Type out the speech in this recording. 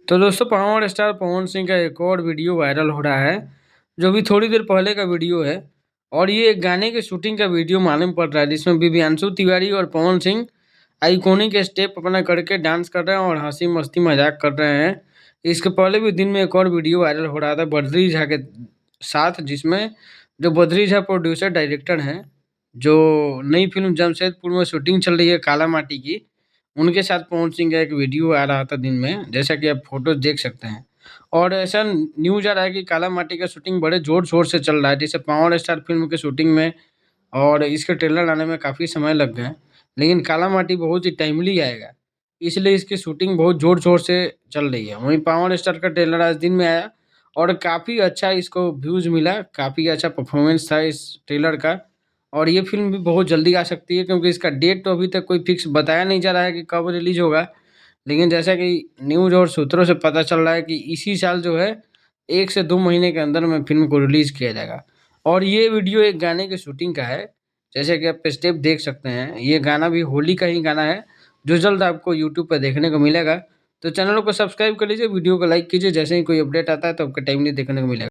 तो दोस्तों power star Pawan Singh का एक और वीडियो वायरल हो रहा है, जो भी थोड़ी देर पहले का वीडियो है। और ये एक गाने की शूटिंग का वीडियो मालूम पड़ रहा है, जिसमें दिव्यांशु तिवारी और पवन सिंह आइकॉनिक स्टेप अपना करके डांस कर रहे हैं और हंसी मस्ती मजाक कर रहे हैं। इसके पहले भी दिन में एक और वीडियो वायरल हो रहा था बद्री झा के साथ, जिसमें जो बद्री झा प्रोड्यूसर डायरेक्टर हैं, जो नई फिल्म जमशेदपुर में शूटिंग चल रही है काला माटी की, उनके साथ पवन सिंह का एक वीडियो आ रहा था दिन में, जैसा कि आप फ़ोटोज़ देख सकते हैं। और ऐसा न्यूज़ आ रहा है कि काला माटी का शूटिंग बड़े ज़ोर-शोर से चल रहा है, जैसे पावर स्टार फ़िल्म की शूटिंग में और इसके ट्रेलर आने में काफ़ी समय लग गए हैं। लेकिन काला माटी बहुत ही टाइमली आएगा, इसलिए इसकी शूटिंग बहुत ज़ोर-शोर से चल रही है। वहीं पावर स्टार का ट्रेलर आज दिन में आया और काफ़ी अच्छा इसको व्यूज़ मिला, काफ़ी अच्छा परफ़ॉर्मेंस था इस ट्रेलर का। और ये फ़िल्म भी बहुत जल्दी आ सकती है, क्योंकि इसका डेट तो अभी तक कोई फ़िक्स बताया नहीं जा रहा है कि कब रिलीज़ होगा। लेकिन जैसा कि न्यूज़ और सूत्रों से पता चल रहा है कि इसी साल जो है 1 से 2 महीने के अंदर में फ़िल्म को रिलीज़ किया जाएगा। और ये वीडियो एक गाने की शूटिंग का है, जैसे कि आप स्टेप देख सकते हैं। ये गाना भी होली का ही गाना है, जो जल्द आपको यूट्यूब पे देखने को मिलेगा। तो चैनल को सब्सक्राइब कर लीजिए, वीडियो को लाइक कीजिए, जैसे ही कोई अपडेट आता है तो आपको टाइमली देखने को मिलेगा।